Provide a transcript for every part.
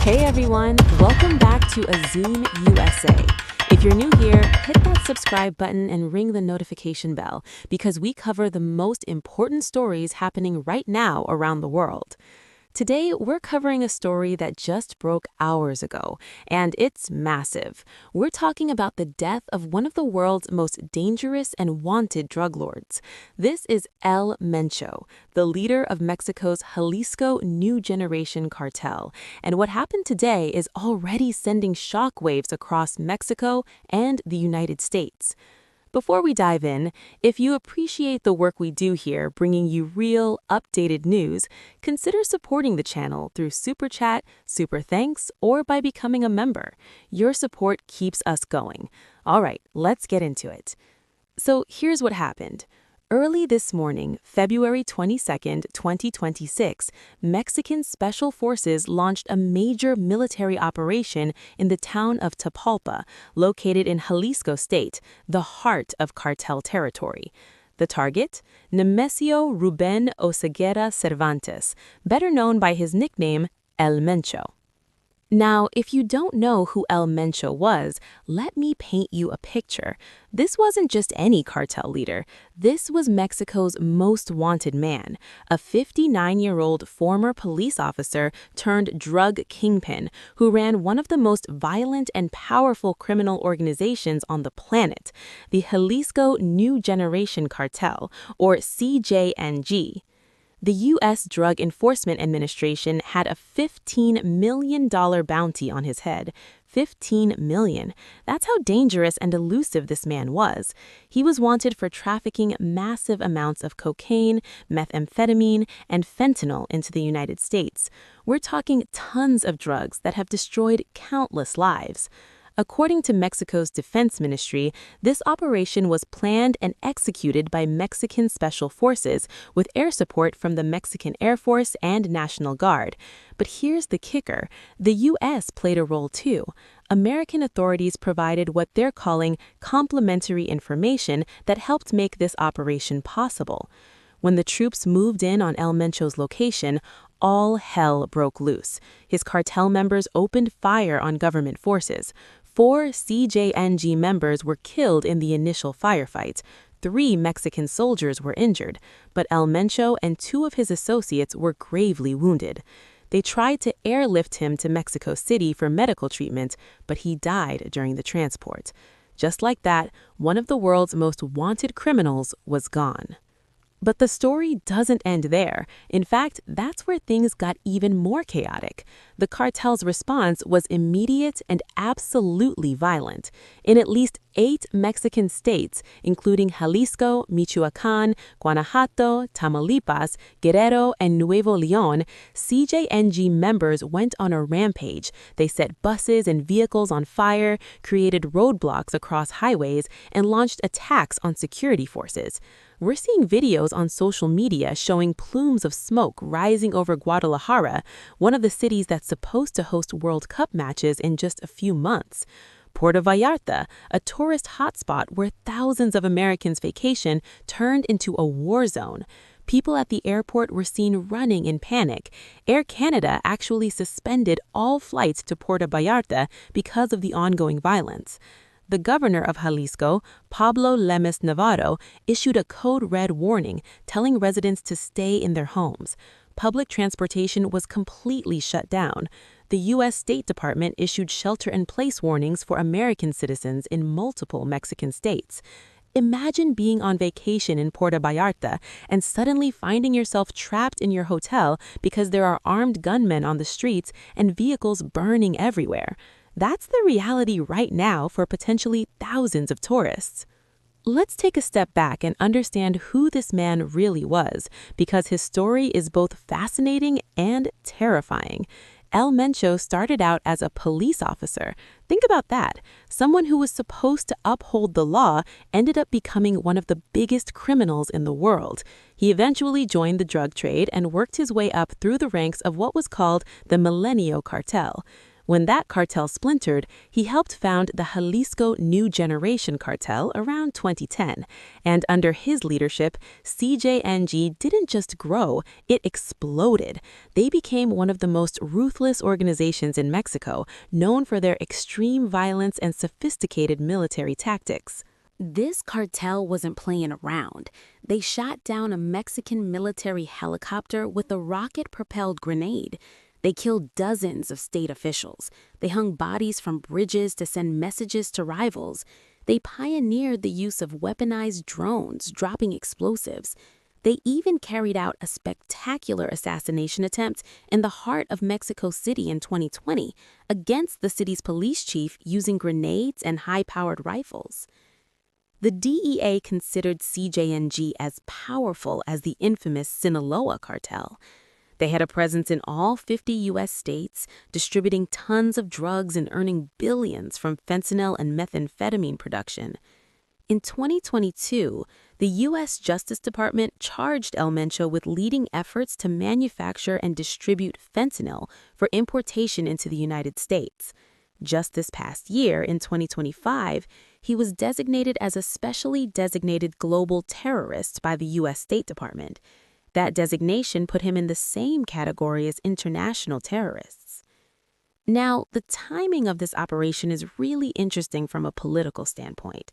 Hey everyone, welcome back to Azeem USA. If you're new here, hit that subscribe button and ring the notification bell because we cover the most important stories happening right now around the world. Today, we're covering a story that just broke hours ago, and it's massive. We're talking about the death of one of the world's most dangerous and wanted drug lords. This is El Mencho, the leader of Mexico's Jalisco New Generation Cartel, and what happened today is already sending shockwaves across Mexico and the United States. Before we dive in, if you appreciate the work we do here, bringing you real, updated news, consider supporting the channel through Super Chat, Super Thanks, or by becoming a member. Your support keeps us going. All right, let's get into it. So here's what happened. Early this morning, February 22nd, 2026, Mexican Special Forces launched a major military operation in the town of Tapalpa, located in Jalisco State, the heart of cartel territory. The target? Nemesio Ruben Oseguera Cervantes, better known by his nickname, El Mencho. Now, if you don't know who El Mencho was, let me paint you a picture. This wasn't just any cartel leader. This was Mexico's most wanted man, a 59-year-old former police officer turned drug kingpin who ran one of the most violent and powerful criminal organizations on the planet, the Jalisco New Generation Cartel, or CJNG. The U.S. Drug Enforcement Administration had a $15 million bounty on his head. $15 million. That's how dangerous and elusive this man was. He was wanted for trafficking massive amounts of cocaine, methamphetamine, and fentanyl into the United States. We're talking tons of drugs that have destroyed countless lives. According to Mexico's Defense Ministry, this operation was planned and executed by Mexican Special Forces with air support from the Mexican Air Force and National Guard. But here's the kicker. The U.S. played a role too. American authorities provided what they're calling complementary information that helped make this operation possible. When the troops moved in on El Mencho's location, all hell broke loose. His cartel members opened fire on government forces. 4 CJNG members were killed in the initial firefight. 3 Mexican soldiers were injured, but El Mencho and 2 of his associates were gravely wounded. They tried to airlift him to Mexico City for medical treatment, but he died during the transport. Just like that, one of the world's most wanted criminals was gone. But the story doesn't end there. In fact, that's where things got even more chaotic. The cartel's response was immediate and absolutely violent. In at least 8 Mexican states, including Jalisco, Michoacán, Guanajuato, Tamaulipas, Guerrero, and Nuevo León, CJNG members went on a rampage. They set buses and vehicles on fire, created roadblocks across highways, and launched attacks on security forces. We're seeing videos on social media showing plumes of smoke rising over Guadalajara, one of the cities that's supposed to host World Cup matches in just a few months. Puerto Vallarta, a tourist hotspot where thousands of Americans vacation, turned into a war zone. People at the airport were seen running in panic. Air Canada actually suspended all flights to Puerto Vallarta because of the ongoing violence. The governor of Jalisco, Pablo Lemus Navarro, issued a code red warning telling residents to stay in their homes. Public transportation was completely shut down. The U.S. State Department issued shelter-in-place warnings for American citizens in multiple Mexican states. Imagine being on vacation in Puerto Vallarta and suddenly finding yourself trapped in your hotel because there are armed gunmen on the streets and vehicles burning everywhere. That's the reality right now for potentially thousands of tourists. Let's take a step back and understand who this man really was, because his story is both fascinating and terrifying. El Mencho started out as a police officer. Think about that. Someone who was supposed to uphold the law ended up becoming one of the biggest criminals in the world. He eventually joined the drug trade and worked his way up through the ranks of what was called the Nemesio cartel. When that cartel splintered, he helped found the Jalisco New Generation Cartel around 2010. And under his leadership, CJNG didn't just grow, it exploded. They became one of the most ruthless organizations in Mexico, known for their extreme violence and sophisticated military tactics. This cartel wasn't playing around. They shot down a Mexican military helicopter with a rocket-propelled grenade. They killed dozens of state officials. They hung bodies from bridges to send messages to rivals. They pioneered the use of weaponized drones, dropping explosives. They even carried out a spectacular assassination attempt in the heart of Mexico City in 2020 against the city's police chief using grenades and high-powered rifles. The DEA considered CJNG as powerful as the infamous Sinaloa cartel. They had a presence in all 50 U.S. states, distributing tons of drugs and earning billions from fentanyl and methamphetamine production. In 2022, the U.S. Justice Department charged El Mencho with leading efforts to manufacture and distribute fentanyl for importation into the United States. Just this past year, in 2025, he was designated as a specially designated global terrorist by the U.S. State Department. That designation put him in the same category as international terrorists. Now, the timing of this operation is really interesting from a political standpoint.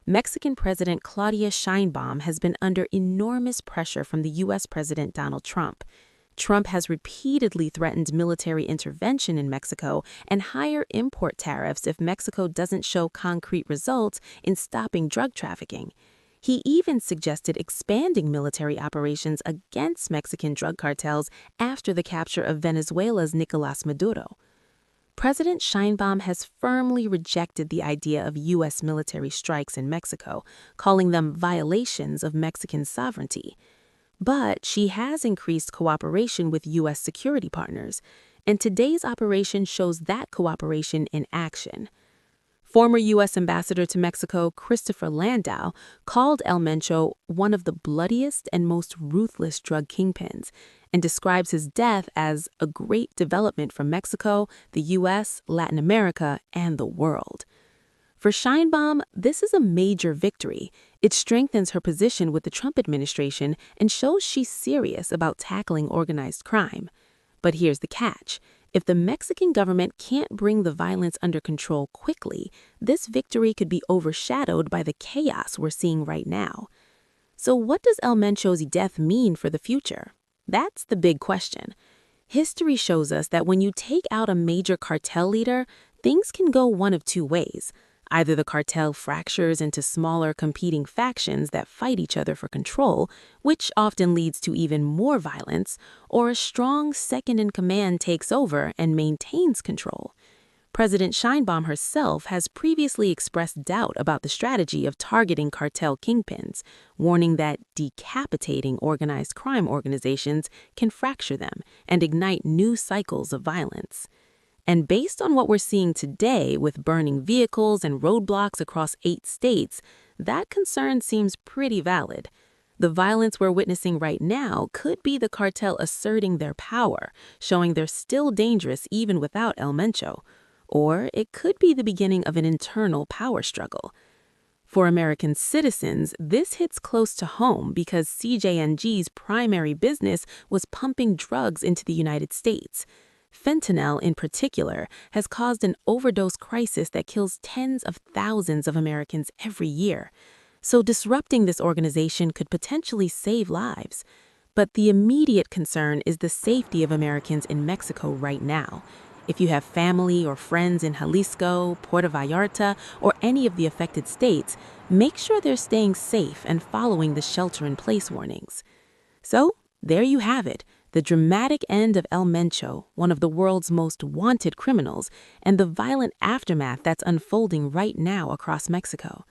Mexican President Claudia Sheinbaum has been under enormous pressure from the U.S. President Donald Trump. Trump has repeatedly threatened military intervention in Mexico and higher import tariffs if Mexico doesn't show concrete results in stopping drug trafficking. He even suggested expanding military operations against Mexican drug cartels after the capture of Venezuela's Nicolás Maduro. President Sheinbaum has firmly rejected the idea of U.S. military strikes in Mexico, calling them violations of Mexican sovereignty. But she has increased cooperation with U.S. security partners, and today's operation shows that cooperation in action. Former U.S. Ambassador to Mexico, Christopher Landau, called El Mencho one of the bloodiest and most ruthless drug kingpins and describes his death as a great development for Mexico, the U.S., Latin America, and the world. For Sheinbaum, this is a major victory. It strengthens her position with the Trump administration and shows she's serious about tackling organized crime. But here's the catch. If the Mexican government can't bring the violence under control quickly, this victory could be overshadowed by the chaos we're seeing right now. So what does El Mencho's death mean for the future? That's the big question. History shows us that when you take out a major cartel leader, things can go one of two ways. Either the cartel fractures into smaller competing factions that fight each other for control, which often leads to even more violence, or a strong second-in-command takes over and maintains control. President Sheinbaum herself has previously expressed doubt about the strategy of targeting cartel kingpins, warning that decapitating organized crime organizations can fracture them and ignite new cycles of violence. And based on what we're seeing today with burning vehicles and roadblocks across 8 states, that concern seems pretty valid. The violence we're witnessing right now could be the cartel asserting their power, showing they're still dangerous even without El Mencho. Or it could be the beginning of an internal power struggle. For American citizens, this hits close to home because CJNG's primary business was pumping drugs into the United States. Fentanyl, in particular, has caused an overdose crisis that kills tens of thousands of Americans every year. So disrupting this organization could potentially save lives. But the immediate concern is the safety of Americans in Mexico right now. If you have family or friends in Jalisco, Puerto Vallarta, or any of the affected states, make sure they're staying safe and following the shelter-in-place warnings. So, there you have it. The dramatic end of El Mencho, one of the world's most wanted criminals, and the violent aftermath that's unfolding right now across Mexico.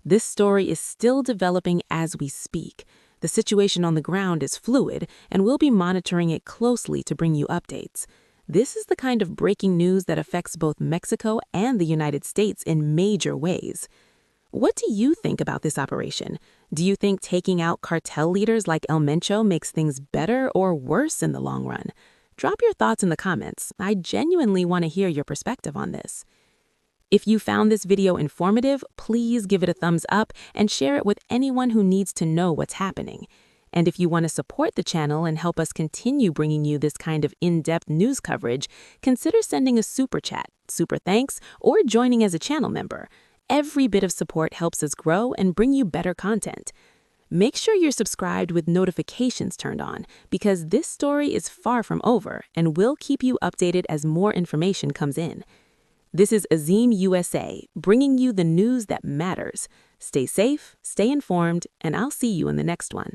This story is still developing as we speak. The situation on the ground is fluid, and we'll be monitoring it closely to bring you updates. This is the kind of breaking news that affects both Mexico and the United States in major ways. What do you think about this operation? Do you think taking out cartel leaders like El Mencho makes things better or worse in the long run? Drop your thoughts in the comments. I genuinely want to hear your perspective on this. If you found this video informative, please give it a thumbs up and share it with anyone who needs to know what's happening. And if you want to support the channel and help us continue bringing you this kind of in-depth news coverage, consider sending a super chat, super thanks, or joining as a channel member. Every bit of support helps us grow and bring you better content. Make sure you're subscribed with notifications turned on, because this story is far from over and we'll keep you updated as more information comes in. This is Azeem USA, bringing you the news that matters. Stay safe, stay informed, and I'll see you in the next one.